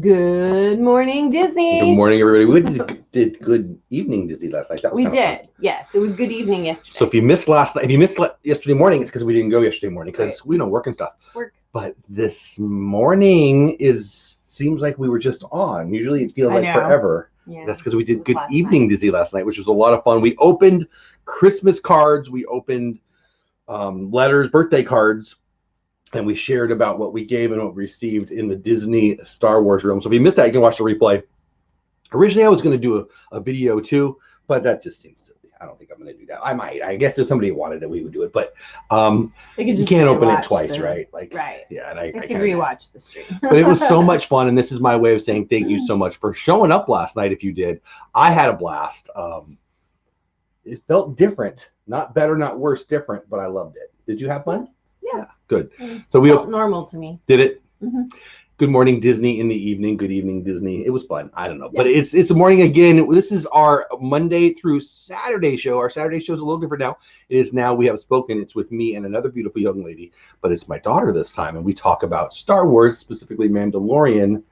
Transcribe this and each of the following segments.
Good morning, Disney. Good morning, everybody. We did good evening Disney last night. We did. Fun. Yes, it was good evening yesterday. So if you missed last night, if you missed yesterday morning, it's because we didn't go yesterday morning because we don't work and stuff. But this morning seems like we were just on. Usually it feels like forever. Yeah. That's because we did good evening Disney last night, which was a lot of fun. We opened Christmas cards. We opened letters, birthday cards. And we shared about what we gave and what we received in the Disney Star Wars room. So if you missed that, you can watch the replay. Originally, I was going to do a video too, but that just seems silly. I don't think I'm going to do that. I might. I guess if somebody wanted it, we would do it. But you can't open it twice, right? Like, right. Yeah, and I can rewatch the stream. But it was so much fun, and this is my way of saying thank you so much for showing up last night. If you did, I had a blast. It felt different, not better, not worse, different, but I loved it. Did you have fun? Yeah. Good. So we felt normal to me. Did it? Mm-hmm. Good morning, Disney in the evening. Good evening, Disney. It was fun. I don't know. Yeah. But it's a morning again. This is our Monday through Saturday show. Our Saturday show is a little different now. It is now We Have Spoken. It's with me and another beautiful young lady, but it's my daughter this time. And we talk about Star Wars, specifically Mandalorian.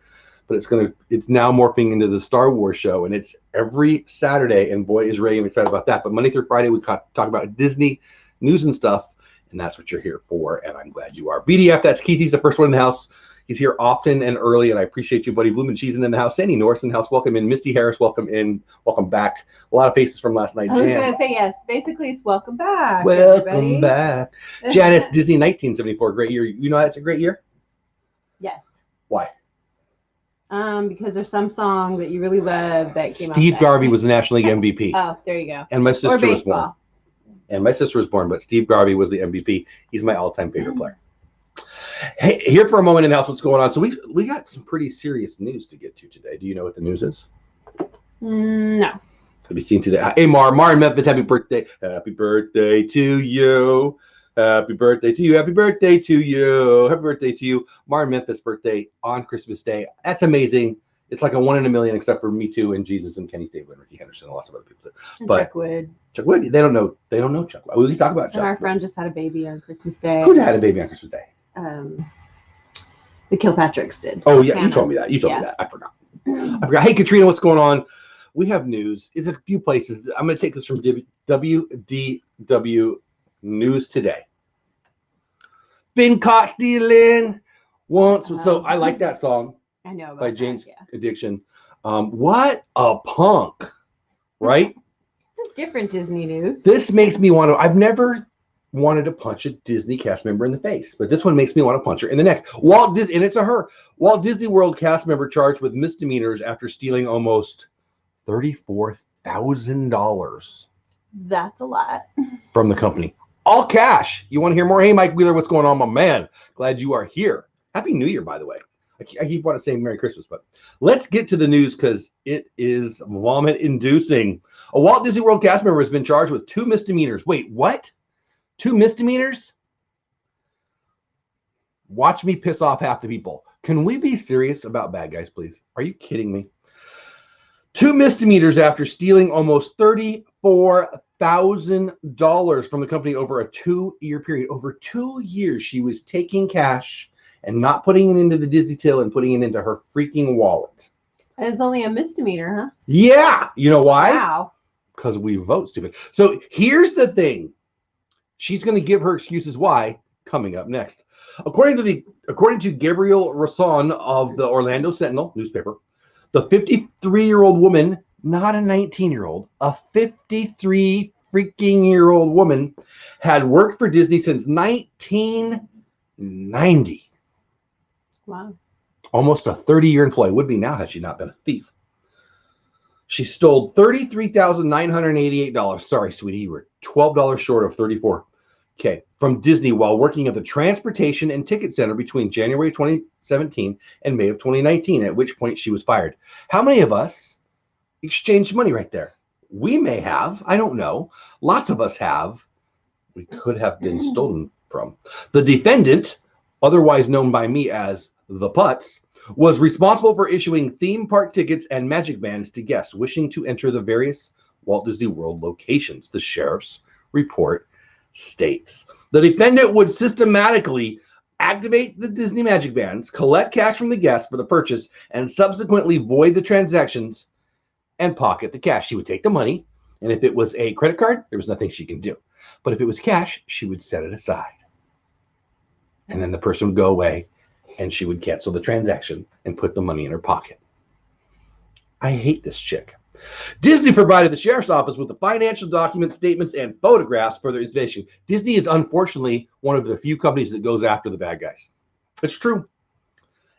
But it's now morphing into the Star Wars show. And it's every Saturday. And boy, is Ray excited about that. But Monday through Friday, we talk about Disney news and stuff. And that's what you're here for, and I'm glad you are. BDF, that's Keith. He's the first one in the house. He's here often and early, and I appreciate you, buddy. Bloom and Cheese in the house. Sandy Norris in the house. Welcome in. Misty Harris, welcome in. Welcome back. A lot of faces from last night. I was going to say, yes. Basically, it's welcome back. Welcome back. Janice, Disney 1974. Great year. You know that's a great year? Yes. Why? Because there's some song that you really love that came out. Steve Garvey was the National League MVP. Oh, there you go. And my sister was born. And my sister was born, but Steve Garvey was the MVP. He's my all-time favorite player. Hey, here for a moment in the house, what's going on? So we got some pretty serious news to get to today. Do you know what the news is? No. To be seen today. Hey, Mar in Memphis, happy birthday. Happy birthday to you. Happy birthday to you. Happy birthday to you. Happy birthday to you. Mar in Memphis birthday on Christmas Day. That's amazing. It's like a 1 in a million, except for me too, and Jesus and Kenny Stabler and Ricky Henderson and lots of other people. But Chuck Wood. Chuck Wood. They don't know Chuck Wood. We talk about Chuck. And our friend just had a baby on Christmas Day. Who had a baby on Christmas Day? The Kilpatricks did. Oh yeah, you told me that. Me that. I forgot. Hey, Katrina, what's going on? We have news. It's a few places. I'm going to take this from WDW News Today. Been caught stealing once. So I like that song. I know about by Jane's Addiction. What a punk, right? This is different Disney news. This makes me want to. I've never wanted to punch a Disney cast member in the face, but this one makes me want to punch her in the neck. And it's a her. Walt Disney World cast member charged with misdemeanors after stealing almost $34,000. That's a lot. From the company. All cash. You want to hear more? Hey, Mike Wheeler, what's going on, my man? Glad you are here. Happy New Year, by the way. I keep wanting to say Merry Christmas, but let's get to the news because it is vomit-inducing. A Walt Disney World cast member has been charged with 2 misdemeanors. Wait, what? 2 misdemeanors? Watch me piss off half the people. Can we be serious about bad guys, please? Are you kidding me? 2 misdemeanors after stealing almost $34,000 from the company over a 2-year period. Over 2 years, she was taking cash and not putting it into the Disney till and putting it into her freaking wallet. And it's only a misdemeanor, huh? Yeah. You know why? Wow. Because we vote stupid. So here's the thing. She's going to give her excuses why coming up next. According to Gabriel Rosson of the Orlando Sentinel newspaper, the 53-year-old woman, not a 19-year-old, a 53 freaking year old woman had worked for Disney since 1990. Wow. Almost a 30-year employee. Would be now had she not been a thief. She stole $33,988. Sorry, sweetie, you were $12 short of $34K from Disney while working at the Transportation and Ticket Center between January 2017 and May of 2019, at which point she was fired. How many of us exchanged money right there? We may have. I don't know. Lots of us have. We could have been stolen from. The defendant, otherwise known by me as the Putz, was responsible for issuing theme park tickets and magic bands to guests wishing to enter the various Walt Disney World locations, the sheriff's report states. The defendant would systematically activate the Disney Magic Bands, collect cash from the guests for the purchase, and subsequently void the transactions and pocket the cash. She would take the money, and if it was a credit card, there was nothing she can do. But if it was cash, she would set it aside. And then the person would go away, and she would cancel the transaction and put the money in her pocket. I hate this chick. Disney provided the sheriff's office with the financial documents, statements, and photographs for their investigation. Disney is unfortunately one of the few companies that goes after the bad guys. It's true.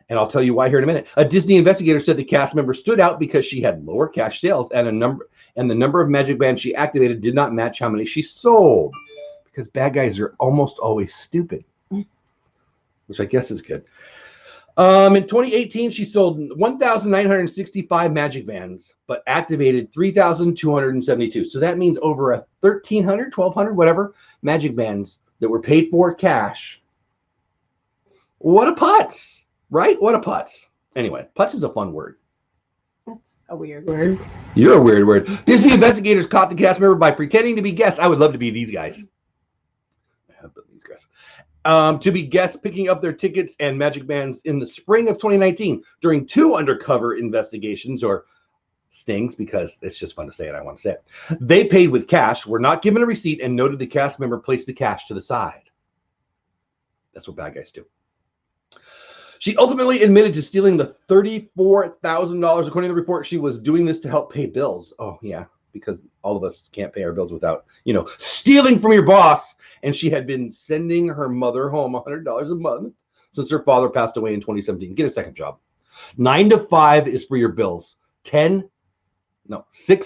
And I'll tell you why here in a minute. A Disney investigator said the cast member stood out because she had lower cash sales and the number of magic bands she activated did not match how many she sold. Because bad guys are almost always stupid, which I guess is good. In 2018, she sold 1,965 magic bands, but activated 3,272. So that means over 1,300, 1,200, whatever, magic bands that were paid for cash. What a putz, right? What a putz. Anyway, putz is a fun word. That's a weird word. You're a weird word. Disney investigators caught the cast member by pretending to be guests. I would love to be these guys. These guys. To be guests picking up their tickets and magic bands in the spring of 2019 during 2 undercover investigations, or stings, because it's just fun to say it. I want to say it. They paid with cash, were not given a receipt, and noted the cast member placed the cash to the side. That's what bad guys do. She ultimately admitted to stealing the $34,000. According to the report, she was doing this to help pay bills. Oh, yeah, because all of us can't pay our bills without, stealing from your boss. And she had been sending her mother home $100 a month since her father passed away in 2017. Get a second job. 9 to 5 is for your bills. 6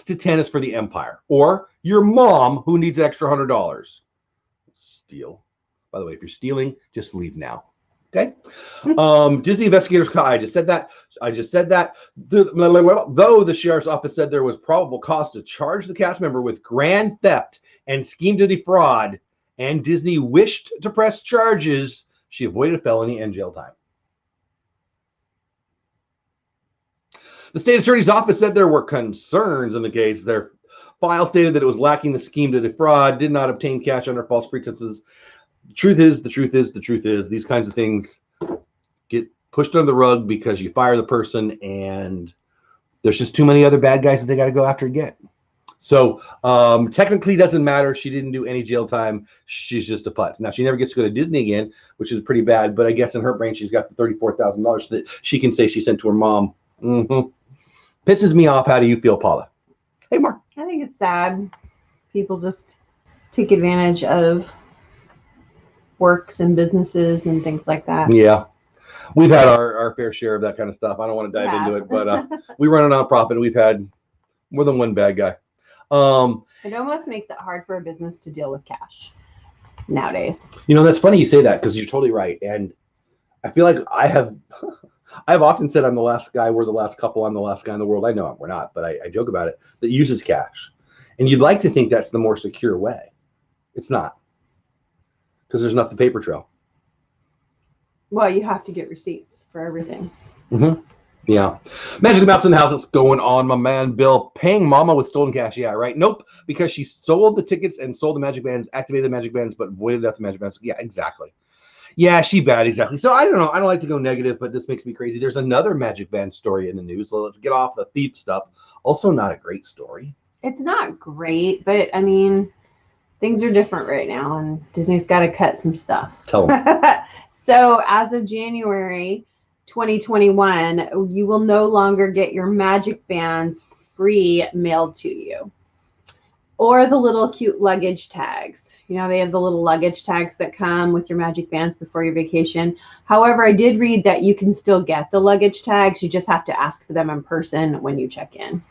to 10 is for the empire. Or your mom who needs an extra $100. Steal. By the way, if you're stealing, just leave now. Okay. Disney investigators, I just said that. Though the sheriff's office said there was probable cause to charge the cast member with grand theft and scheme to defraud, and Disney wished to press charges, she avoided a felony and jail time. The state attorney's office said there were concerns in the case. Their file stated that it was lacking the scheme to defraud, did not obtain cash under false pretenses. The truth is, these kinds of things get pushed under the rug because you fire the person and there's just too many other bad guys that they got to go after again. So technically doesn't matter. She didn't do any jail time. She's just a putz. Now, she never gets to go to Disney again, which is pretty bad. But I guess in her brain, she's got the $34,000 that she can say she sent to her mom. Pisses me off. How do you feel, Paula? Hey, Mark. I think it's sad. People just take advantage of works and businesses and things like that. Yeah. We've had our fair share of that kind of stuff. I don't want to dive into it, but we run a nonprofit and we've had more than one bad guy. It almost makes it hard for a business to deal with cash nowadays. That's funny you say that because you're totally right. And I feel like I've often said I'm the last guy, we're the last couple, I'm the last guy in the world. I know we're not, but I joke about it, that uses cash. And you'd like to think that's the more secure way. It's not. Because there's not the paper trail. Well, you have to get receipts for everything. Yeah. Magic the Mouse in the house. What's going on, my man Bill? Paying mama with stolen cash. Yeah, right. Nope. Because she sold the tickets and sold the magic bands, activated the magic bands, but voided out the magic bands. Yeah, exactly. Yeah, she bad. Exactly. So I don't know. I don't like to go negative, but this makes me crazy. There's another magic band story in the news. So let's get off the thief stuff. Also not a great story. It's not great, but I mean, things are different right now, and Disney's got to cut some stuff. Tell them. So as of January 2021, you will no longer get your magic bands free mailed to you, or the little cute luggage tags. They have the little luggage tags that come with your magic bands before your vacation. However, I did read that you can still get the luggage tags. You just have to ask for them in person when you check in.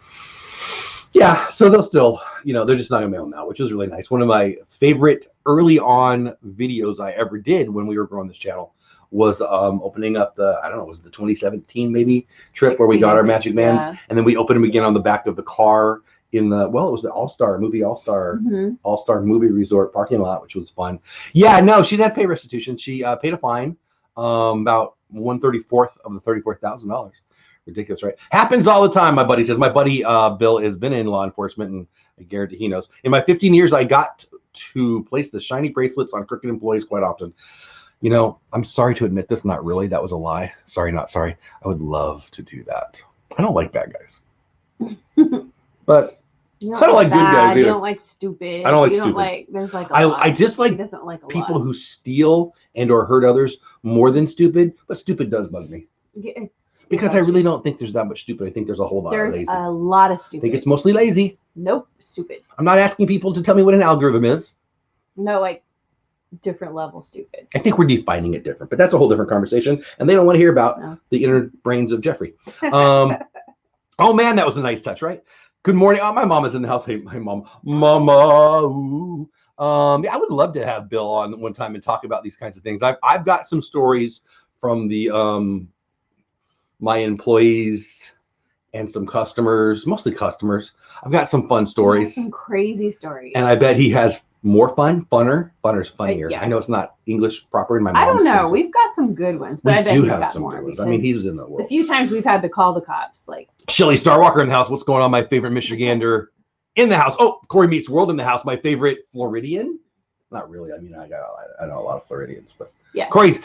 Yeah, so they'll still, they're just not going to mail them out, which is really nice. One of my favorite early on videos I ever did when we were growing this channel was opening up was the 2017 maybe trip where we got our magic bands. Yeah. And then we opened them again on the back of the car in it was the All-Star movie movie resort parking lot, which was fun. Yeah, no, she didn't pay restitution. She paid a fine, about 1/34 of the $34,000. Ridiculous, right? Happens all the time, my buddy says. My buddy Bill has been in law enforcement, and I guarantee he knows. In my 15 years, I got to place the shiny bracelets on crooked employees quite often. You know, I'm sorry to admit this, not really. That was a lie. Sorry, not sorry. I would love to do that. I don't like bad guys. But I don't like good guys either. You don't like stupid. I don't like you stupid. Don't like, there's like a lot. I just like people who steal and or hurt others more than stupid, but stupid does bug me. Yeah, because I really don't think there's that much stupid. I think there's a whole lot of lazy. There's a lot of stupid. I think it's mostly lazy. Nope, stupid. I'm not asking people to tell me what an algorithm is. No, like different level stupid. I think we're defining it different, but that's a whole different conversation, and they don't want to hear about the inner brains of Jeffrey. Oh man, that was a nice touch, right? Good morning. Oh, my mom is in the house. Hey, my mom, mama. Ooh. Yeah, I would love to have Bill on one time and talk about these kinds of things. I've got some stories from the my employees and some customers, mostly customers. I've got some fun stories. Some crazy stories. And I bet he has more fun, funner's funnier. Yeah. I know it's not English proper in my mom's. I don't know. We've got some good ones, but I bet he's got more. Good ones. I mean, he was in the world. The few times we've had to call the cops, like Shelly Starwalker in the house. What's going on? My favorite Michigander in the house. Oh, Corey Meets World in the house. My favorite Floridian. Not really. I mean, I know a lot of Floridians, but yeah. Corey's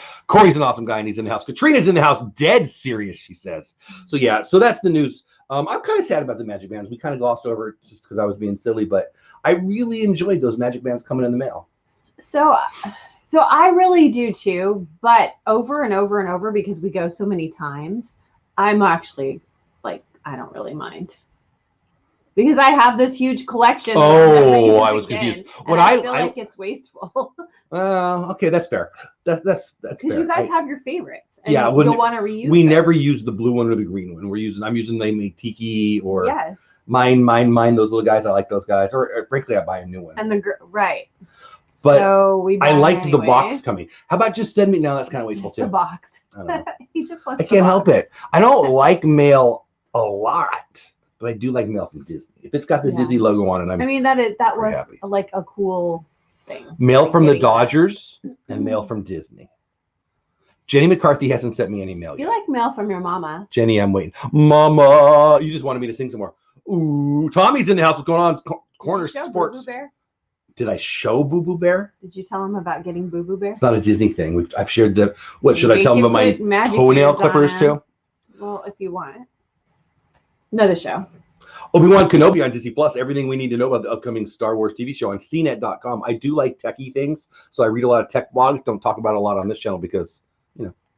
an awesome guy, and he's in the house. Katrina's in the house, dead serious, she says. So yeah, so that's the news. I'm kind of sad about the magic bands. We kind of glossed over it just because I was being silly, but I really enjoyed those magic bands coming in the mail. So I really do too, but over and over and over, because we go so many times, I'm actually like, I don't really mind. Because I have this huge collection. Oh, I was confused. I feel like it's wasteful. Okay, that's fair. That's fair. Because you guys have your favorites. And yeah, you don't want to reuse we them. Never use the blue one or the green one. I'm using the Tiki or yes. Mine. Those little guys. I like those guys. Or frankly, I buy a new one. And right. But so I liked the box coming. How about just send me? Now that's kind of wasteful too. The box. I don't know. He just wants. I can't help it. I don't like mail a lot. But I do like mail from Disney. If it's got the Disney logo on it, I mean, that was happy. Like a cool thing. Mail from the Dodgers and mail from Disney. Jenny McCarthy hasn't sent me any mail yet. You like mail from your mama. Jenny, I'm waiting. Mama, you just wanted me to sing some more. Ooh, Tommy's in the house. What's going on? Corner Sports. Boo Boo Bear? Did I show Boo Boo Bear? Did you tell him about getting Boo Boo Bear? It's not a Disney thing. I've shared the. What should I tell him about my toenail clippers too? Well, if you want. Another show. Obi-Wan Kenobi on Disney Plus. Everything we need to know about the upcoming Star Wars TV show on CNET.com. I do like techie things, so I read a lot of tech blogs. Don't talk about it a lot on this channel because,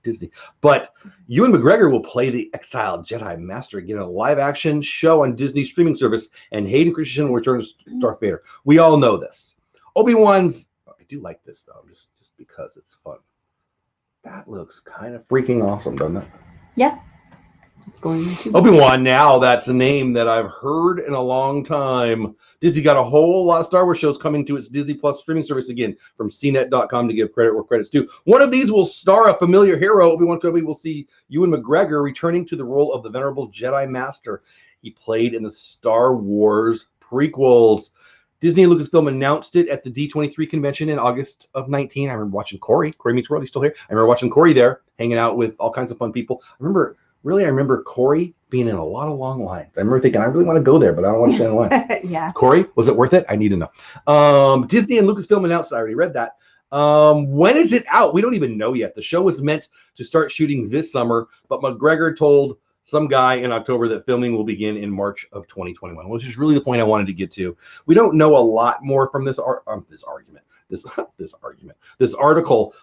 Disney. But Ewan McGregor will play the exiled Jedi Master again in a live-action show on Disney streaming service, and Hayden Christensen will return as Darth Vader. We all know this. Obi-Wan's. I do like this though, just because it's fun. That looks kind of freaking awesome, doesn't it? Yeah. It's going to Obi-Wan, now that's a name that I've heard in a long time. Disney got a whole lot of Star Wars shows coming to its Disney Plus streaming service again from CNET.com to give credit where credit's due. One of these will star a familiar hero. Obi-Wan Kenobi will see Ewan McGregor returning to the role of the venerable Jedi Master he played in the Star Wars prequels. Disney and Lucasfilm announced it at the D23 convention in August of 19. I remember watching Corey Meets World. He's still here. I remember watching Corey there, hanging out with all kinds of fun people. I remember Corey being in a lot of long lines. I remember thinking, I really want to go there, but I don't want to stand in line. Yeah. Corey, was it worth it? I need to know. Disney and Lucasfilm announced, I already read that. When is it out? We don't even know yet. The show was meant to start shooting this summer, but McGregor told some guy in October that filming will begin in March of 2021, which is really the point I wanted to get to. We don't know a lot more from this article,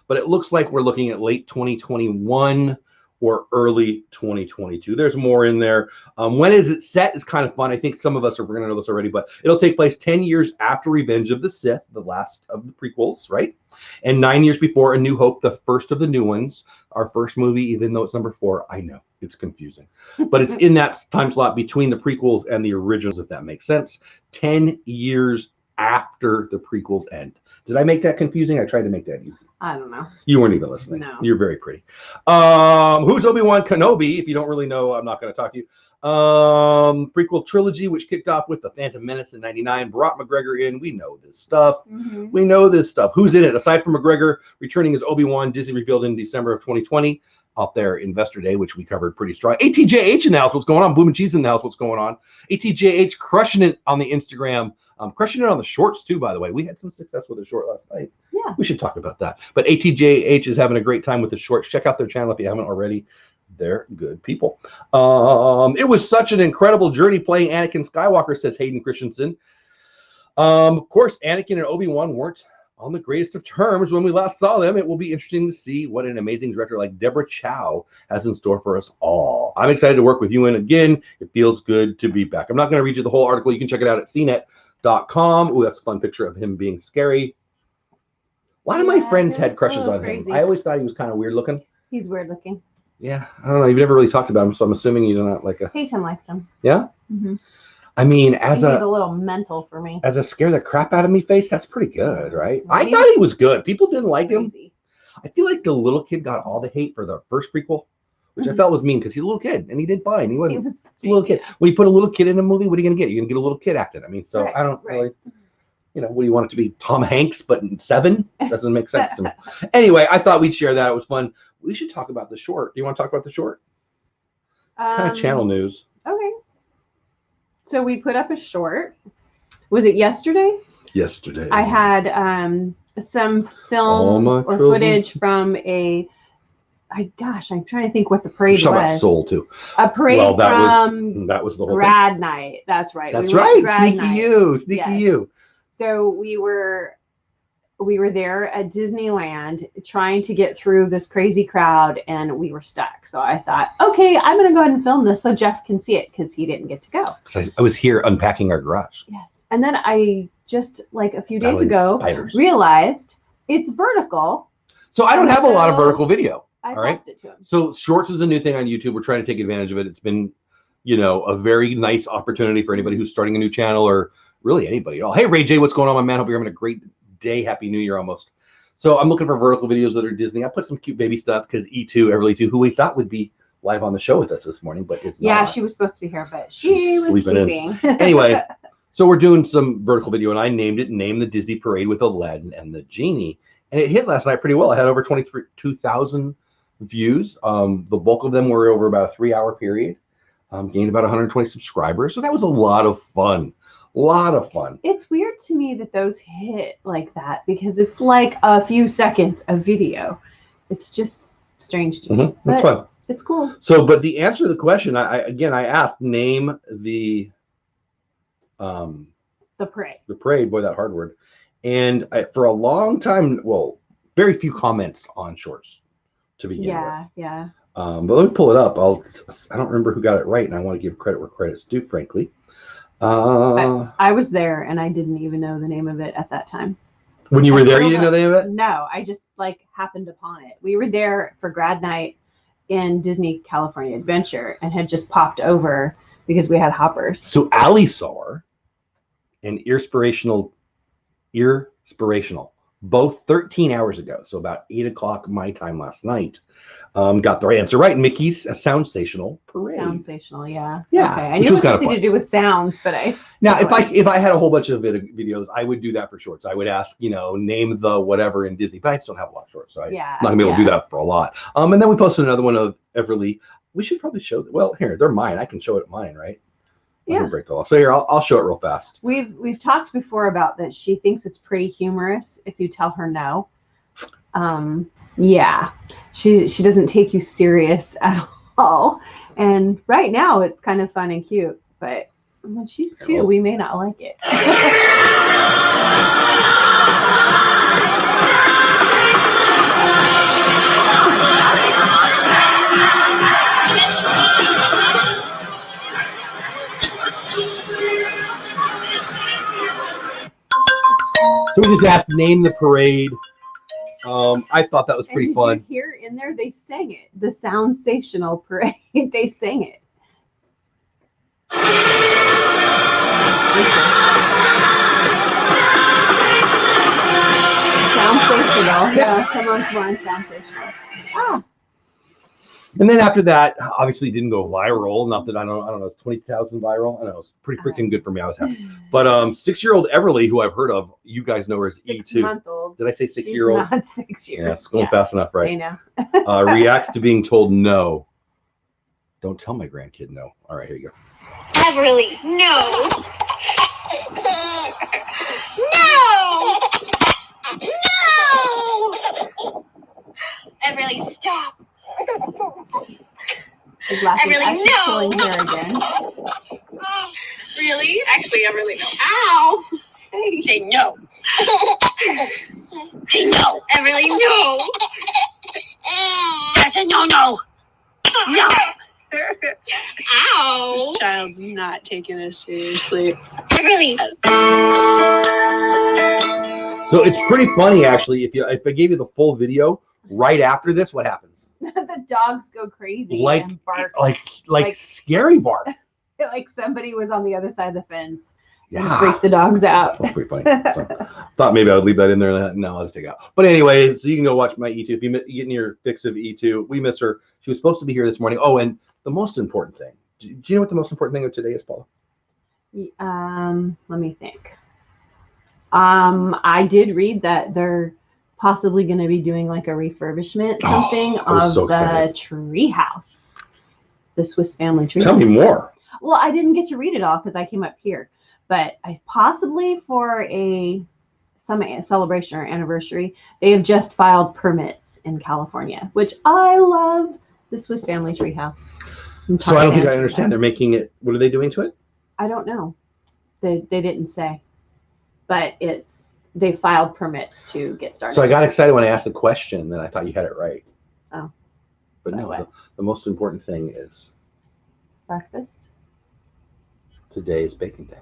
but it looks like we're looking at late 2021 or early 2022. There's more in there. When is it set is kind of fun. I think some of us are going to know this already, but it'll take place 10 years after Revenge of the Sith, the last of the prequels, right? And 9 years before A New Hope, the first of the new ones. Our first movie, even though it's number 4, I know it's confusing, but it's in that time slot between the prequels and the originals, if that makes sense. 10 years after the prequels end. Did I make that confusing? I tried to make that easy. I don't know. You weren't even listening. No. You're very pretty. Who's Obi-Wan Kenobi? If you don't really know, I'm not going to talk to you. Prequel trilogy, which kicked off with The Phantom Menace in 99, brought McGregor in. We know this stuff. Mm-hmm. We know this stuff. Who's in it? Aside from McGregor returning as Obi-Wan, Disney revealed in December of 2020 out there, Investor Day, which we covered pretty strong. ATJH in the house, what's going on? Boom and Cheese in the house, what's going on? ATJH crushing it on the Instagram, crushing it on the shorts too, by the way. We had some success with the short last night. Yeah. We should talk about that. But ATJH is having a great time with the shorts. Check out their channel if you haven't already. They're good people. It was such an incredible journey playing Anakin Skywalker, says Hayden Christensen. Of course, Anakin and Obi-Wan weren't on the greatest of terms when we last saw them. It will be interesting to see what an amazing director like Deborah Chow has in store for us all. I'm excited to work with you, and again, it feels good to be back. I'm not going to read you the whole article. You can check it out at cnet.com. Oh, that's a fun picture of him being scary. A lot of my friends had crushes on him. I always thought he was kind of weird looking. He's weird looking. Yeah, I don't know. You've never really talked about him, so I'm assuming you do not like a... Peyton likes him. Yeah? Mm-hmm. I mean, he's a little mental for me. As a scare the crap out of me face, that's pretty good, right? I thought he was good. People didn't like him. I feel like the little kid got all the hate for the first prequel, which I felt was mean because he's a little kid and he did fine. He was a little kid. When you put a little kid in a movie, what are you going to get? You're going to get a little kid acting. I mean, so I don't really, what do you want it to be? Tom Hanks, but in 7? Doesn't make sense to me. Anyway, I thought we'd share that. It was fun. We should talk about the short. Do you want to talk about the short? It's kind of channel news. Okay. So we put up a short. Was it yesterday? Yesterday. I had some film or footage from I'm trying to think what the parade was. About Soul too. A parade from that was the whole grad night. That's right. That's right. Sneaky you. So we were there at Disneyland trying to get through this crazy crowd, and we were stuck. So I thought, okay, I'm going to go ahead and film this so Jeff can see it because he didn't get to go. I was here unpacking our garage. Yes. And then I just like a few days ago realized it's vertical. So I don't have a lot of vertical video. I passed it to him. So shorts is a new thing on YouTube. We're trying to take advantage of it. It's been, a very nice opportunity for anybody who's starting a new channel or really anybody at all. Hey, Ray J, what's going on, my man? Hope you're having a great day. Happy New Year almost. So I'm looking for vertical videos that are Disney. I put some cute baby stuff because E2, Everly 2, who we thought would be live on the show with us this morning, but is not. Yeah, she was supposed to be here, but she was sleeping. Anyway, so we're doing some vertical video, and I named it Name the Disney Parade with Aladdin and the Genie. And it hit last night pretty well. I had over 22,000 views. The bulk of them were over about a 3-hour period. Gained about 120 subscribers. So that was a lot of fun. It's weird to me that those hit like that because it's like a few seconds of video. It's just strange to me. That's fun. It's cool. So, but the answer to the question, I asked, name the parade. The parade, boy, that hard word. And for a long time, very few comments on shorts to begin with. Yeah. But let me pull it up. I don't remember who got it right, and I want to give credit where credit's due, frankly. I was there and I didn't even know the name of it at that time. When you were there, you didn't know the name of it? No, I just happened upon it. We were there for grad night in Disney California Adventure and had just popped over because we had hoppers. So Allie saw her and Irspirational, both 13 hours ago. So about 8 o'clock my time last night. Got the right answer right. Mickey's a Soundsational Parade. Soundsational, yeah. Yeah. Okay. I knew it was something to do with sounds, but if I had a whole bunch of videos, I would do that for shorts. I would ask, name the whatever in Disney, but I just don't have a lot of shorts, so I'm not gonna be able to do that for a lot. And then we posted another one of Everly. We should probably show that. Well, here, they're mine. I can show it at mine, right? Yeah. Break the law. So here, I'll show it real fast. We've talked before about that. She thinks it's pretty humorous if you tell her no. Yeah, she doesn't take you serious at all. And right now it's kind of fun and cute, but when she's 2, we may not like it. So we just asked, name the parade. I thought that was pretty fun. Did you hear in there they sang it? The Soundsational Parade. They sang it. Soundsational. Yeah, come on, Soundsational. And then after that, obviously it didn't go viral. Not that I don't know, it's 20,000 viral. I don't know, it's pretty freaking good for me. I was happy. But 6-year-old Everly, who I've heard of, you guys know her as E2. 6-month-old. Did I say 6-year-old? Not 6 years. Yeah, it's going fast enough, right? I know. Reacts to being told no. Don't tell my grandkid no. All right, here you go. Everly, no. No. Everly, stop. She's laughing Everly, as she's no. pulling hair again. Really? Actually, Everly, no. Ow. Say no. Say no. Everly, no. I said no, no. No. Ow. This child's not taking us seriously. Everly. So it's pretty funny, actually. If I gave you the full video right after this, what happens? The dogs go crazy Like and bark. like scary bark. Like somebody was on the other side of the fence and Yeah. freaked the dogs out. That's pretty funny. So, thought maybe I would leave that in there. No, I'll just take it out. But anyway, so you can go watch my E2. If you're getting your fix of E2, we miss her. She was supposed to be here this morning. Oh, and the most important thing. Do you know what the most important thing of today is, Paula? Let me think. I did read that they're possibly going to be doing like a refurbishment something of so the excited. tree house, the Swiss family tree Tell house. me more. Well, I didn't get to read it all because I came up here, but possibly for some celebration or anniversary, they have just filed permits in California, which I love. The Swiss family tree house. So I don't think I understand. They're making it. What are they doing to it? I don't know. They didn't say, but they filed permits to get started. So I got excited when I asked the question, and then I thought you had it right. Oh. But no, the most important thing is Breakfast. today is Bacon Day.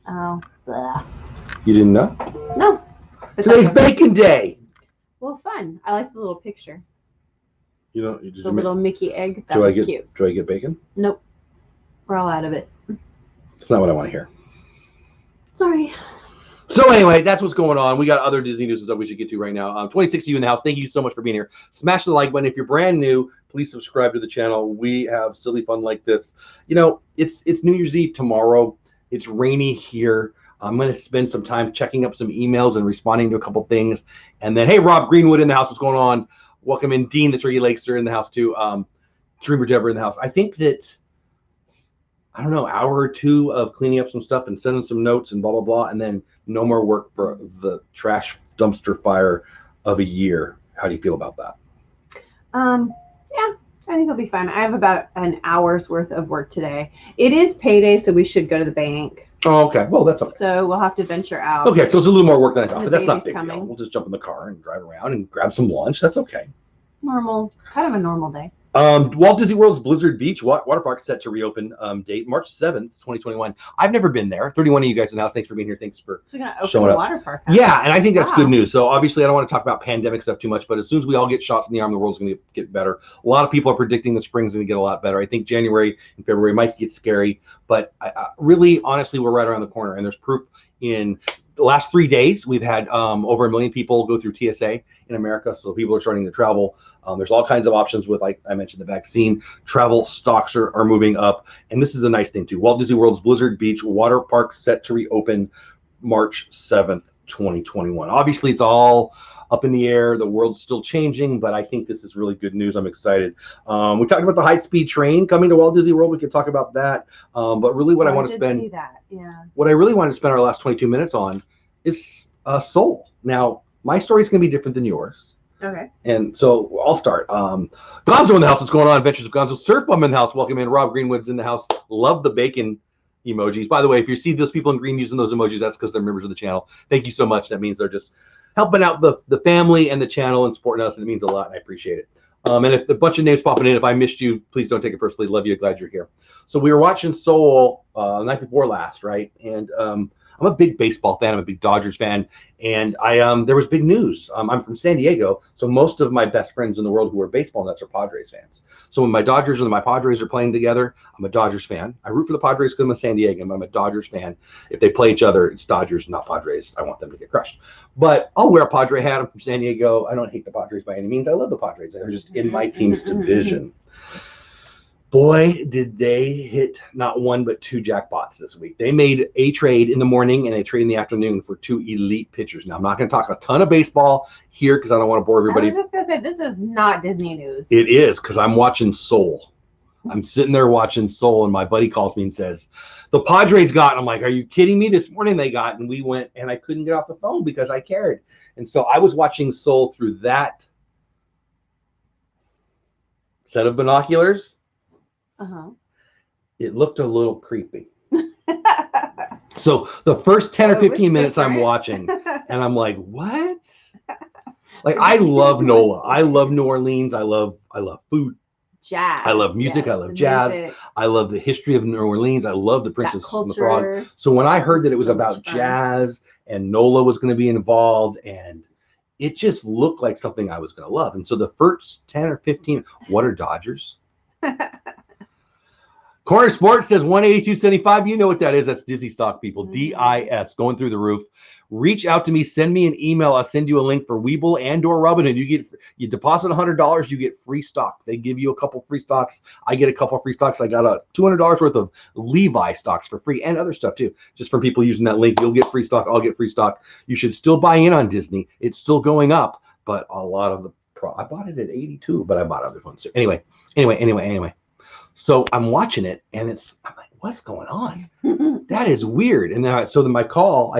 Oh, blah. You didn't know? No. But Today's that's okay. Bacon Day. Well, fun. I like the little picture. You know, The little Mickey egg. That do was I get cute. do I get bacon? Nope. We're all out of it. It's not what I want to hear. Sorry. So anyway, that's what's going on. We got other Disney news that we should get to right now. 26 of you in the house. Thank you so much for being here. Smash the like button. If you're brand new, please subscribe to the channel. We have silly fun like this. You know, it's New Year's Eve tomorrow. It's rainy here. I'm going to spend some time checking up some emails and responding to a couple things. And then, hey, Rob Greenwood in the house. What's going on? Welcome in. Dean, the Turkey Lakester in the house too. Dreamer Deborah in the house. I think that, I don't know, hour or two of cleaning up some stuff and sending some notes and blah, blah, blah. And then no more work for the trash dumpster fire of a year. How do you feel about that? Yeah, I think it'll be fun. I have about an hour's worth of work today. It is payday, so we should go to the bank. Oh, okay. Well, that's okay. So we'll have to venture out. Okay, so it's a little more work than I thought, The but that's not baby's big deal. coming. We'll just jump in the car and drive around and grab some lunch. That's okay. Normal, kind of a normal day. Walt Disney World's Blizzard Beach water park set to reopen date March 7th, 2021. I've never been there. 31 of you guys in the house. Thanks for being here. Thanks for So we're going to open showing the up. water park. Huh? Yeah, and I think that's Wow. good news. So obviously I don't want to talk about pandemic stuff too much, but as soon as we all get shots in the arm, the world's going to get better. A lot of people are predicting the spring's going to get a lot better. I think January and February might get scary, but really, honestly, we're right around the corner, and there's proof in the last 3 days. We've had over 1 million people go through TSA in America, so people are starting to travel. There's all kinds of options with, like I mentioned, the vaccine. Travel stocks are moving up, and this is a nice thing too. Walt Disney World's Blizzard Beach water park set to reopen March 7th, 2021. Obviously, it's all up in the air. The world's still changing, but I think this is really good news. I'm excited. We talked about the high-speed train coming to Walt Disney World. We could talk about that, but really what I want to spend, see that. Yeah. what I really want to spend our last 22 minutes on is Soul. Now, my story is going to be different than yours. Okay. And so I'll start. Gonzo in the house. What's going on? Adventures of Gonzo. Surf Bum in the house. Welcome in. Rob Greenwood's in the house. Love the bacon emojis. By the way, if you see those people in green using those emojis, that's because they're members of the channel. Thank you so much. That means they're just helping out the family and the channel and supporting us, and it means a lot, and I appreciate it. And if a bunch of names popping in, if I missed you, please don't take it personally. Love you. Glad you're here. So we were watching Soul the night before last, right? And I'm a big baseball fan. I'm a big Dodgers fan. And there was big news. I'm from San Diego, so most of my best friends in the world who are baseball nuts are Padres fans. So when my Dodgers and my Padres are playing together, I'm a Dodgers fan. I root for the Padres because I'm a San Diego. I'm a Dodgers fan. If they play each other, it's Dodgers, not Padres. I want them to get crushed. But I'll wear a Padre hat. I'm from San Diego. I don't hate the Padres by any means. I love the Padres. They're just in my team's division. Boy, did they hit not one but two jackpots this week. They made a trade in the morning and a trade in the afternoon for two elite pitchers. Now, I'm not going to talk a ton of baseball here because I don't want to bore everybody. I was just going to say, this is not Disney news. It is, because I'm watching Soul. I'm sitting there watching Soul, and my buddy calls me and says, the Padres got, and I'm like, are you kidding me? This morning they got, and we went, and I couldn't get off the phone because I cared. And so I was watching Soul through that set of binoculars. Uh-huh. It looked a little creepy. So the first 10 or 15 minutes I'm watching, and I'm like, what? Like, I love NOLA. I love New Orleans. I love food. Jazz. I love music. Yes, I love jazz. Music. I love the history of New Orleans. I love the Princess and the Frog. Culture. So when I heard that it was So about much fun. jazz and NOLA was going to be involved, and it just looked like something I was going to love. And so the first 10 or 15, what are Dodgers? Corner Sports says 182.75. You know what that is. That's Dizzy stock, people. DIS, going through the roof. Reach out to me. Send me an email. I'll send you a link for Weeble and or Robinhood. You deposit $100, you get free stock. They give you a couple free stocks. I get a couple free stocks. I got a $200 worth of Levi stocks for free and other stuff too. Just from people using that link. You'll get free stock. I'll get free stock. You should still buy in on Disney. It's still going up, but a lot of I bought it at 82, but I bought other ones too. Anyway. So I'm watching it, and I'm like, what's going on? That is weird. And then I take my call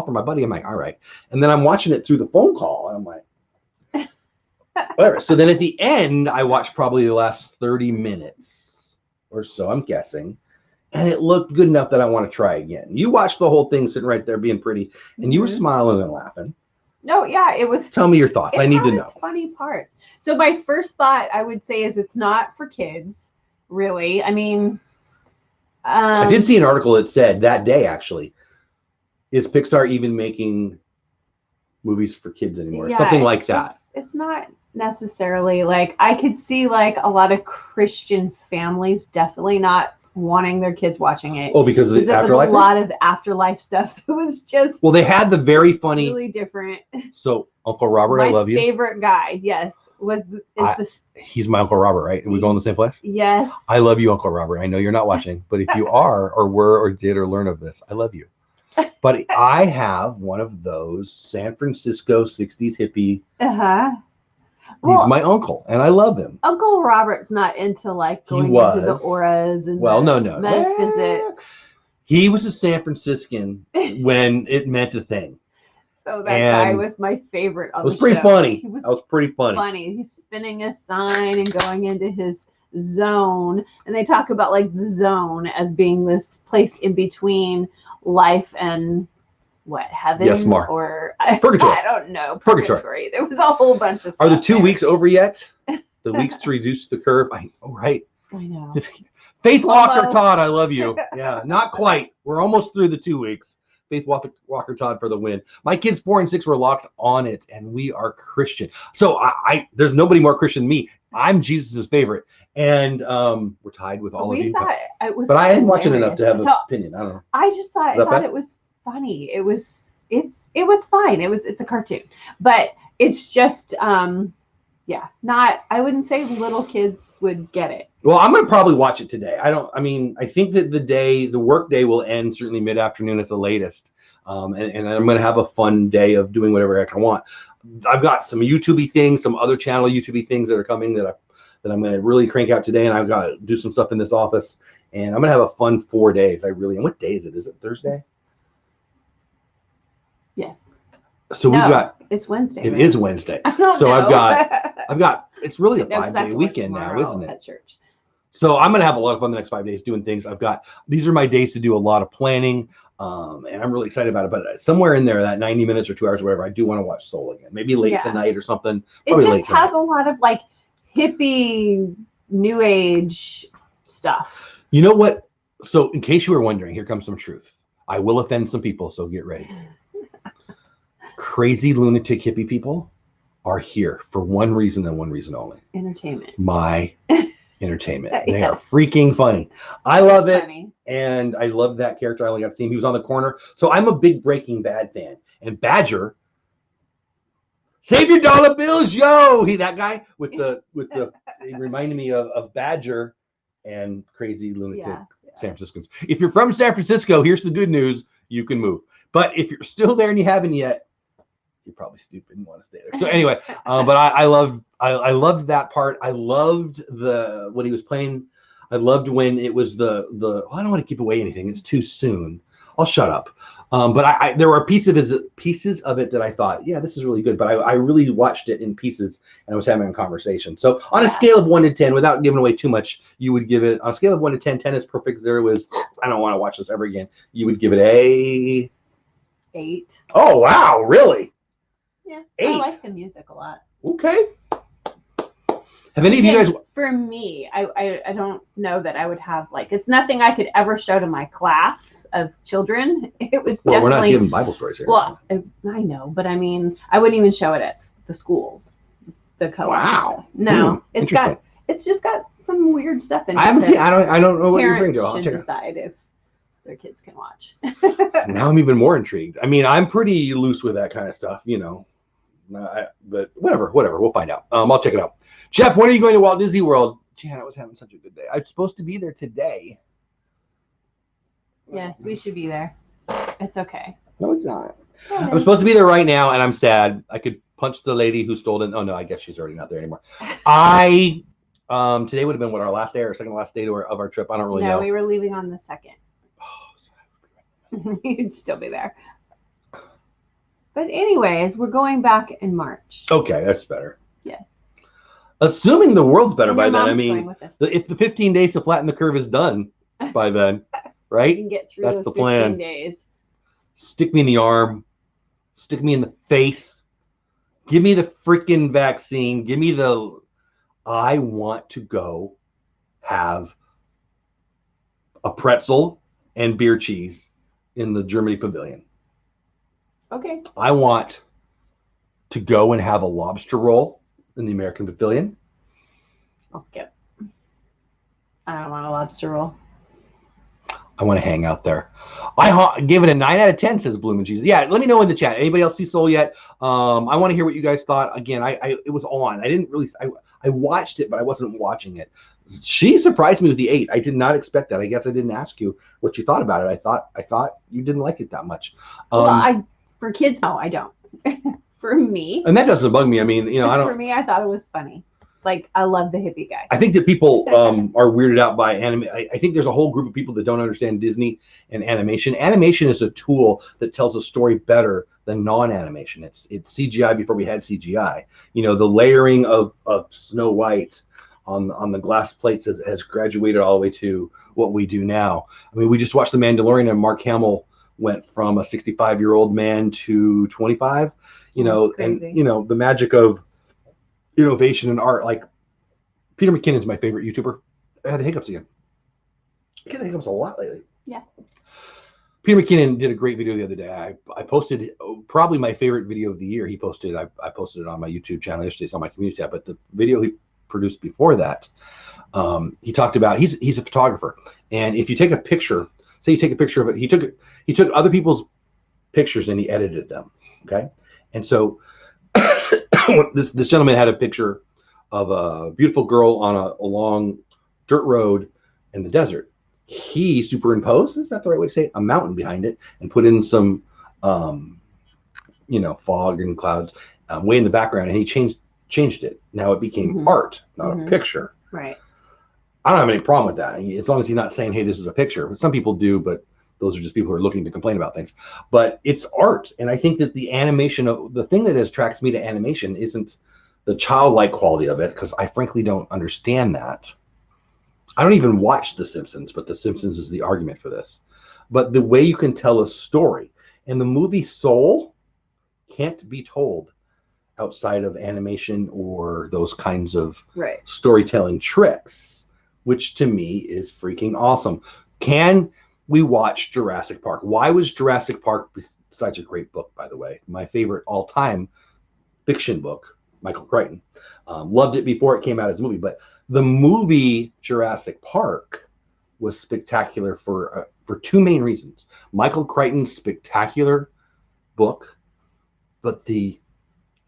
from my buddy. I'm like, all right. And then I'm watching it through the phone call, and I'm like, whatever. So then at the end, I watched probably the last 30 minutes or so, I'm guessing. And it looked good enough that I want to try again. You watched the whole thing sitting right there being pretty, and you were smiling and laughing. No, yeah, it was. Tell me your thoughts. I need to know. Its funny parts. So my first thought, I would say, is it's not for kids. Really, I mean, I did see an article that said that day, actually, is Pixar even making movies for kids anymore? Yeah, something like that. It's not necessarily like, I could see like a lot of Christian families definitely not wanting their kids watching it. Oh, because of the afterlife? There was a lot of afterlife stuff that was just well, they had the very funny, really different. So Uncle Robert, I love you. My favorite guy, yes. He's my Uncle Robert, right? And we go in the same place? Yes. I love you, Uncle Robert. I know you're not watching, but if you are or were or did or learn of this, I love you. But I have one of those San Francisco 60s hippie. He's my uncle, and I love him. Uncle Robert's not into like going into the auras and metaphysics. He was a San Franciscan when it meant a thing. So that guy was my favorite on the show. It was pretty funny. That was pretty funny. He's spinning a sign and going into his zone. And they talk about like the zone as being this place in between life and heaven? Yes, Mark. Or Purgatory. I don't know. Purgatory. There was a whole bunch of stuff. Are the 2 weeks over yet? The weeks to reduce the curve? Right. I know. Faith Walker Todd, I love you. Yeah, not quite. We're almost through the 2 weeks. Faith Walker Todd for the win. My kids 4 and 6 were locked on it, and we are Christian. So there's nobody more Christian than me. I'm Jesus's favorite, and we're tied with all of you. But I ain't watching enough to have an opinion. I don't know. I just thought it was funny. It was fine. It's a cartoon, but it's just I wouldn't say little kids would get it. Well, I'm going to probably watch it today. I think that the work day will end certainly mid-afternoon at the latest. And I'm going to have a fun day of doing whatever heck I want. I've got some YouTube-y things, some other channel YouTube-y things that are coming that I'm going to really crank out today. And I've got to do some stuff in this office. And I'm going to have a fun 4 days. And what day is it? Is it Thursday? Yes. So it's Wednesday. It is Wednesday. So I've got, it's really a 5-day weekend now, isn't it? At church. So I'm going to have a lot of fun the next 5 days doing things. These are my days to do a lot of planning. And I'm really excited about it. But somewhere in there, that 90 minutes or 2 hours, or whatever, I do want to watch Soul again. Maybe late tonight or something. It just has a lot of like hippie, new age stuff. You know what? So in case you were wondering, here comes some truth. I will offend some people, so get ready. Crazy lunatic hippie people are here for one reason and one reason only. Entertainment. My entertainment. They are freaking funny. I love it. Funny. And I love that character. I only got to see him. He was on the corner. So I'm a big Breaking Bad fan. And Badger Save your dollar bills, yo. That guy with the he reminded me of Badger and crazy lunatic San Franciscans. If you're from San Francisco, here's the good news: you can move. But if you're still there and you haven't yet, you're probably stupid and want to stay there. So anyway, but I loved that part. I loved when he was playing. I loved when it was the I don't want to give away anything. It's too soon. I'll shut up. But there were pieces of it that I thought, yeah, this is really good. But I really watched it in pieces and I was having a conversation. So on a scale of 1 to 10, without giving away too much, you would give it on a scale of 1 to 10. 10 is perfect. 0 is I don't want to watch this ever again. You would give it a 8. Oh wow, really? Yeah, 8. I like the music a lot. Okay. Have any of you guys? For me, I don't know that I would have it's nothing I could ever show to my class of children. It was Well, definitely. we're not giving Bible stories here. Well, I know, but I mean, I wouldn't even show it at the schools. The co-op. Wow. No, it's just got some weird stuff in it. I haven't seen. I don't know what you're bringing to. Parents should decide if their kids can watch. Now I'm even more intrigued. I mean, I'm pretty loose with that kind of stuff, but whatever, we'll find out. I'll check it out. Jeff, when are you going to Walt Disney World? Janet was having such a good day. I'm supposed to be there today. Yes, we should be there. It's okay. No, it's not. I'm supposed to be there right now, and I'm sad. I could punch the lady who stole it. Oh no, I guess she's already not there anymore. Today would have been our last day or second to last day of our trip. I don't really know. No, we were leaving on the 2nd. You'd still be there. But anyways, we're going back in March. Okay, that's better. Yes. Assuming the world's better by then. I Mom's mean, if the 15 days to flatten the curve is done by then, right? You can get through That's those the plan. 15 days. Stick me in the arm. Stick me in the face. Give me the freaking vaccine. Give me I want to go have a pretzel and beer cheese in the Germany pavilion. Okay. I want to go and have a lobster roll in the American pavilion. I'll skip. I don't want a lobster roll. I want to hang out there. I gave it a 9 out of 10, says Bloom and Cheese. Yeah, let me know in the chat. Anybody else see Soul yet? I want to hear what you guys thought. Again, it was on. I didn't really. I watched it, but I wasn't watching it. She surprised me with the 8. I did not expect that. I guess I didn't ask you what you thought about it. I thought you didn't like it that much. For kids, no, I don't. For me, and that doesn't bug me. I mean, I don't. For me, I thought it was funny. I love the hippie guy. I think that people are weirded out by anime. I think there's a whole group of people that don't understand Disney and animation. Animation is a tool that tells a story better than non-animation. It's CGI before we had CGI. The layering of Snow White on the glass plates has graduated all the way to what we do now. I mean, we just watched The Mandalorian, and Mark Hamill went from a 65-year-old man to 25. And the magic of innovation and art. Like Peter McKinnon's my favorite YouTuber. I had the hiccups again. I get the hiccups a lot lately. Yeah. Peter McKinnon did a great video the other day. I posted probably my favorite video of the year. He posted. I posted it on my YouTube channel yesterday. It's on my community tab. But the video he produced before that, he talked about he's a photographer, and if you take a picture, say you take a picture of it, he took other people's pictures and he edited them. Okay, and so. This gentleman had a picture of a beautiful girl on a long dirt road in the desert. He superimposed, is that the right way to say it, a mountain behind it and put in some, fog and clouds way in the background, and he changed it. Now it became art, not a picture. Right. I don't have any problem with that, as long as he's not saying, hey, this is a picture. Some people do, but those are just people who are looking to complain about things. But it's art. And I think that the animation of the thing that attracts me to animation isn't the childlike quality of it, because I frankly don't understand that. I don't even watch The Simpsons, but The Simpsons is the argument for this. But the way you can tell a story, and the movie Soul can't be told outside of animation or those kinds of storytelling tricks, which to me is freaking awesome. Can we watched Jurassic Park? Why was Jurassic Park such a great book, by the way? My favorite all-time fiction book, Michael Crichton. Loved it before it came out as a movie, but the movie Jurassic Park was spectacular for 2 main reasons. Michael Crichton's spectacular book, but the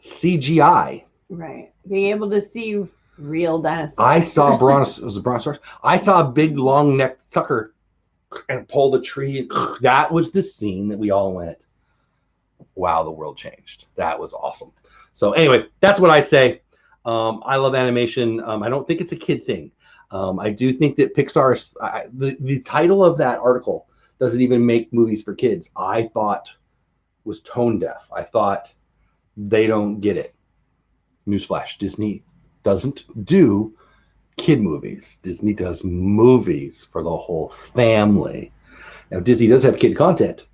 CGI. Right. Being able to see real dinosaurs. I saw brontosaurus. I saw a big long-necked sucker and pull the tree. That was the scene that we all went, wow, the world changed. That was awesome. So anyway, that's what I say. I love animation. I don't think it's a kid thing. I do think that Pixar's the title of that article doesn't even make movies for kids. I thought was tone deaf. I thought they don't get it. Newsflash: Disney doesn't do kid movies. Disney does movies for the whole family. Now Disney does have kid content.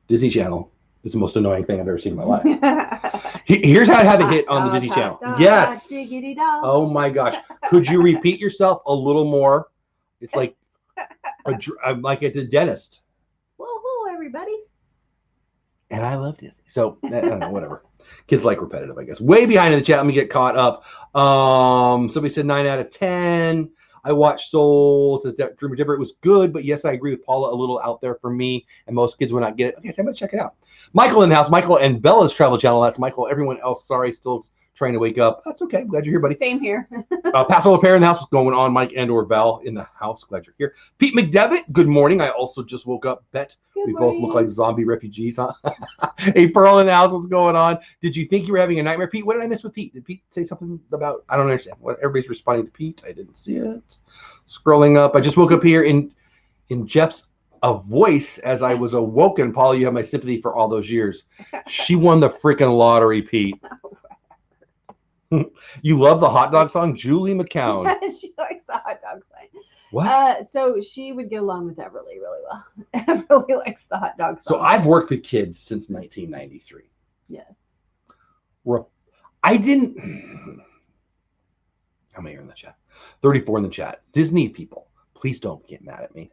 Disney Channel is the most annoying thing I've ever seen in my life. Here's how to have a hit on the Disney Channel. Yes. Oh my gosh. Could you repeat yourself a little more? It's like I'm like at the dentist. Woohoo, everybody. And I love Disney. So I don't know, whatever. Kids like repetitive, I guess. Way behind in the chat. Let me get caught up. Somebody said 9 out of 10. I watched Soul. Says that Dreamer Dipper. It was good, but yes, I agree with Paula. A little out there for me, and most kids would not get it. Okay, so I'm gonna check it out. Michael in the house. Michael and Bella's Travel Channel. That's Michael. Everyone else, sorry, still trying to wake up. That's okay. Glad you're here, buddy. Same here. Pascal Pair in the house. What's going on? Mike and or Val in the house. Glad you're here. Pete McDevitt. Good morning. I also just woke up. Bet we both look like zombie refugees, huh? Hey, Pearl in the house. What's going on? Did you think you were having a nightmare, Pete? What did I miss with Pete? Did Pete say something about? I don't understand. What everybody's responding to Pete. I didn't see it. Scrolling up. I just woke up here in Jeff's voice as I was awoken. Paula, you have my sympathy for all those years. She won the freaking lottery, Pete. You love the hot dog song, Julie McCown. She likes the hot dog song. What? So she would get along with Everly really well. Everly likes the hot dog song. So I've worked with kids since 1993. Yes. I didn't. How many are in the chat? 34 in the chat. Disney people, please don't get mad at me.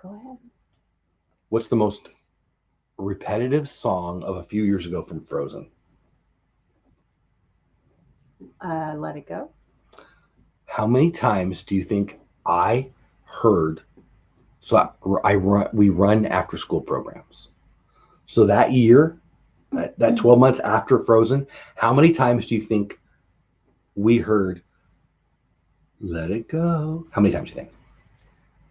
Go ahead. What's the most repetitive song of a few years ago from Frozen? Let It Go. How many times do you think I heard? So we run after school programs. So that year, that 12 months after Frozen, how many times do you think we heard Let It Go? How many times do you think?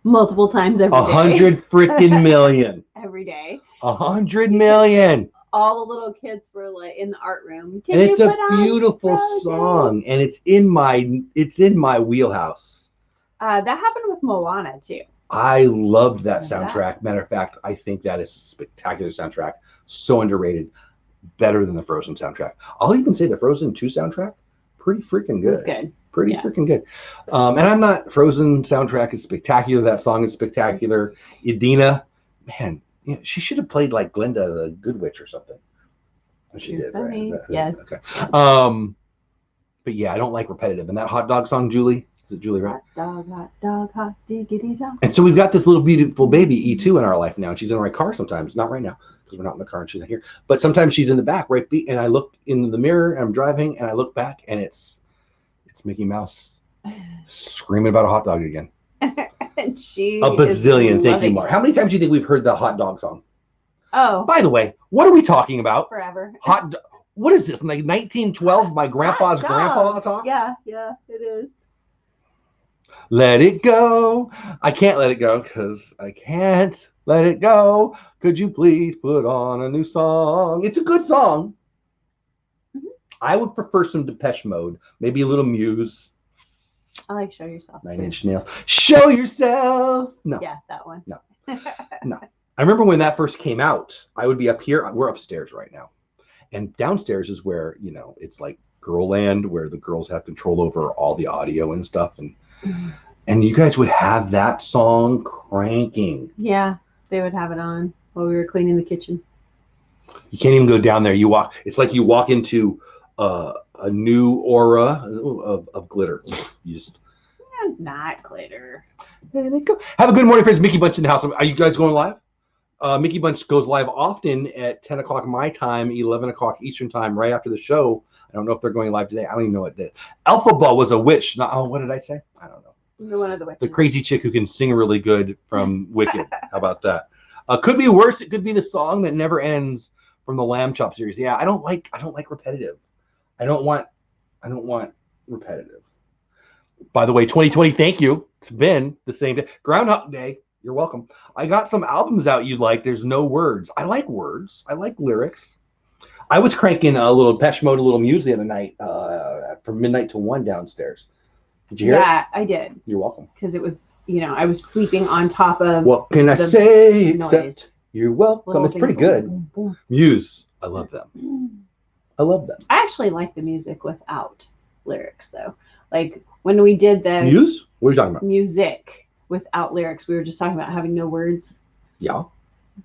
Multiple times every day. 100 freaking million. Every day. 100 million. All the little kids were like in the art room. And it's a beautiful song, and it's in my wheelhouse. That happened with Moana too. I loved that soundtrack. Matter of fact, I think that is a spectacular soundtrack. So underrated. Better than the Frozen soundtrack. I'll even say the Frozen 2 soundtrack, pretty freaking good. It's good. Pretty freaking good. And I'm not, Frozen soundtrack is spectacular. That song is spectacular. Idina, man, she should have played like Glinda the Good Witch or something. And she did, right? Yes. Okay. But yeah, I don't like repetitive. And that hot dog song, Julie, is it Julie, right? Hot dog, hot diggity dog. And so we've got this little beautiful baby, E2, in our life now. And she's in my car sometimes. Not right now, because we're not in the car and she's not here. But sometimes she's in the back, right? And I look in the mirror and I'm driving and I look back and it's Mickey Mouse screaming about a hot dog again. And she a bazillion. Thank you, Mark. How many times do you think we've heard the hot dog song? Oh. By the way, what are we talking about? Forever. What is this? Like 1912? My grandpa's grandpa talk? Yeah, it is. Let it go. I can't let it go because I can't let it go. Could you please put on a new song? It's a good song. I would prefer some Depeche Mode, maybe a little Muse. I like Show Yourself. 9 Inch Nails. Show Yourself. No. Yeah, that one. No. No. I remember when that first came out, I would be up here. We're upstairs right now. And downstairs is where, it's like girl land, where the girls have control over all the audio and stuff. And you guys would have that song cranking. Yeah, they would have it on while we were cleaning the kitchen. You can't even go down there. It's like you walk into a new aura of glitter. You just not glitter. Have a good morning, friends. Mickey Bunch in the house. Are you guys going live? Mickey Bunch goes live often at 10 o'clock my time, 11 o'clock Eastern time, right after the show. I don't know if they're going live today. I don't even know what it is. Elphaba was a witch. What did I say? I don't know. One of the witches. The crazy chick who can sing really good from Wicked. How about that? Could be worse. It could be the song that never ends from the Lamb Chop series. Yeah, I don't like repetitive. I don't want repetitive. By the way, 2020, thank you. It's been the same day. Groundhog Day. You're welcome. I got some albums out you'd like. There's no words. I like words. I like lyrics. I was cranking a little Depeche Mode, a little Muse the other night from midnight to 1 downstairs. Did you hear it? Yeah, I did. You're welcome. Because it was, I was sleeping on top of. What can I say noise. except you're welcome? It's pretty good. Muse. I love them. I love them. I actually like the music without lyrics, though. Like when we did the Muse? What are you talking about? Music without lyrics. We were just talking about having no words. Yeah.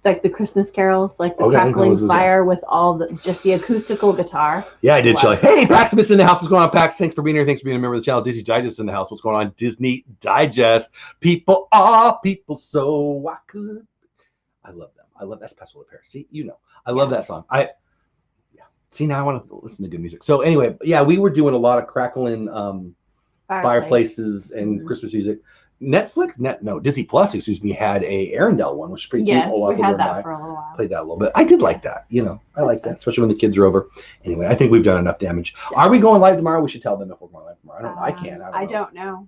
Like the Christmas carols, like the crackling fire with all just the acoustical guitar. Yeah, I did. Like, hey, Paxmas in the house. What's going on, Pax? Thanks for being here. Thanks for being a member of the channel. Disney Digest in the house. What's going on? Disney Digest. People are people, so I could. I love them. I love that's Pastoral Paris. See, I love that song. See, now I want to listen to good music. So anyway, yeah, we were doing a lot of crackling fireplaces and Christmas music. Disney Plus, had a Arendelle one, which is pretty cute. Yes, we had that for a little while. Played that a little bit. I did like that. I like that, especially when the kids are over. Anyway, I think we've done enough damage. Yeah. Are we going live tomorrow? We should tell them if we're going live tomorrow. I can't. I don't know.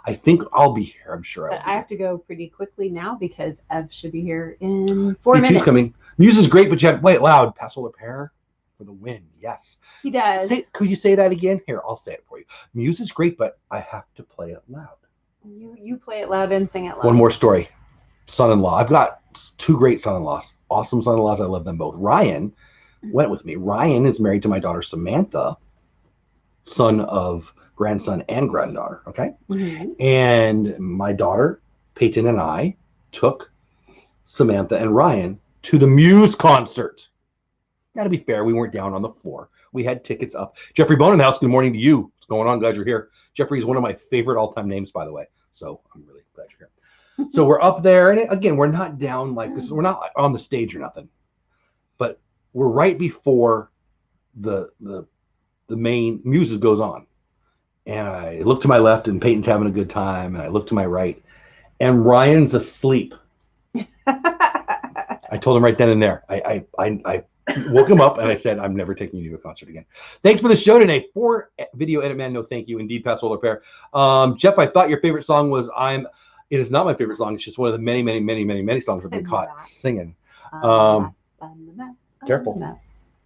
I think I'll be here. I'm sure. But I have to go pretty quickly now because Ev should be here in 4 minutes. He's coming. Muse is great, but you have to play it loud. Pastoral Pair for the win. Yes. He does. Could you say that again? Here, I'll say it for you. Muse is great, but I have to play it loud. You play it loud and sing it loud. One more story. Son-in-law. I've got 2 great son-in-laws. Awesome son-in-laws. I love them both. Ryan went with me. Ryan is married to my daughter Samantha, son of grandson and granddaughter. Okay. Mm-hmm. And my daughter Peyton and I took Samantha and Ryan to the Muse concert. Now, to be fair, we weren't down on the floor. We had tickets up. Jeffrey Bone in the house. Good morning to you. What's going on? Glad you're here. Jeffrey is one of my favorite all-time names, by the way. So I'm really glad you're here. So we're up there, and again, we're not down like this. We're not on the stage or nothing, but we're right before the main music goes on. And I look to my left, and Peyton's having a good time, and I look to my right, and Ryan's asleep. I told him right then and there. I woke him up and I said, I'm never taking you to a concert again. Thanks for the show today. For Video Edit Man, no thank you. Indeed, Pastoral Pair. Jeff, I thought your favorite song was It is not my favorite song. It's just one of the many, many, many, many, many songs I've been caught singing. Careful.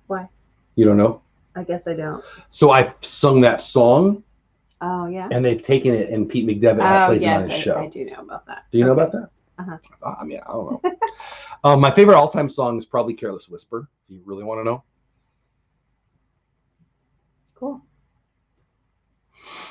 Why? You don't know? I guess I don't. So I sung that song. Oh, yeah. And they've taken it, and Pete McDevitt plays it on his show. I do know about that. Do you know about that? Uh-huh. I mean, I don't know. My favorite all-time song is probably Careless Whisper. Do you really want to know? Cool.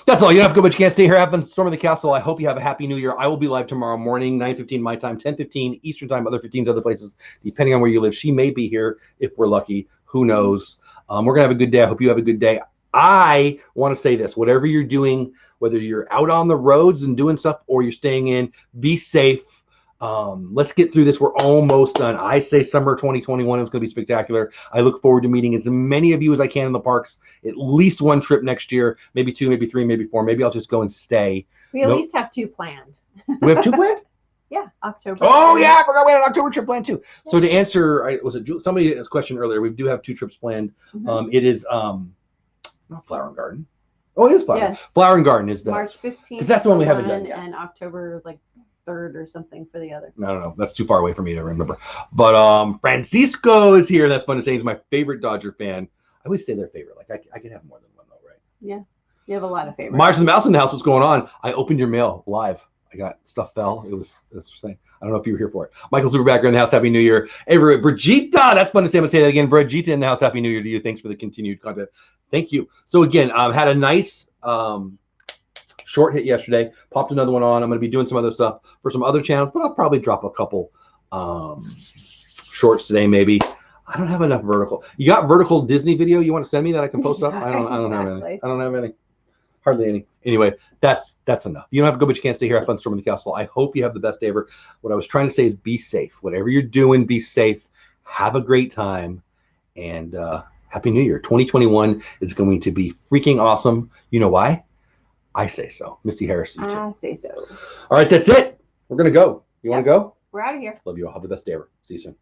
That's all. You don't have to go, but you can't stay here. Have fun. Storm of the Castle. I hope you have a happy new year. I will be live tomorrow morning, 9:15 my time, 10:15 Eastern time, other 15s other places, depending on where you live. She may be here if we're lucky. Who knows? We're going to have a good day. I hope you have a good day. I want to say this. Whatever you're doing, whether you're out on the roads and doing stuff or you're staying in, be safe. Let's get through this. We're almost done. I say summer 2021 is going to be spectacular. I look forward to meeting as many of you as I can in the parks. At least one trip next year, maybe 2, maybe 3, maybe 4. Maybe I'll just go and stay. We at least have 2 planned. We have 2 planned? Yeah, October. Oh, yeah, I forgot we had an October trip planned too. Yeah. So to answer, was it somebody's question earlier? We do have 2 trips planned. Mm-hmm. It is not Flower and Garden. Oh, it is Flower. Yes. Flower and Garden is the March 15th. Because that's the one we haven't done yet. And October 3rd or something for the other. I don't know. That's too far away for me to remember. But Francisco is here. That's fun to say. He's my favorite Dodger fan. I always say their favorite. Like I can have more than one though, right? Yeah. You have a lot of favorites. Mars and the Mouse in the house. What's going on? I opened your mail live. I got stuff fell. It was interesting. I don't know if you were here for it. Michael Superbacker in the house. Happy New Year. Everybody, Brigitte. That's fun to say. I'm going to say that again. Brigitte in the house. Happy New Year to you. Thanks for the continued content. Thank you. So again, had a nice short hit yesterday. Popped another one on. I'm going to be doing some other stuff for some other channels, but I'll probably drop a couple shorts today maybe. I don't have enough vertical. You got vertical Disney video you want to send me that I can post up? I don't have any. I don't have any. Hardly any. Anyway, that's enough. You don't have to go, but you can't stay here. Have fun storming the castle. I hope you have the best day ever. What I was trying to say is be safe. Whatever you're doing, be safe. Have a great time. And Happy New Year. 2021 is going to be freaking awesome. You know why? I say so. Missy Harris. I say so. All right, that's it. We're going to go. You want to go? We're out of here. Love you all. Have the best day ever. See you soon.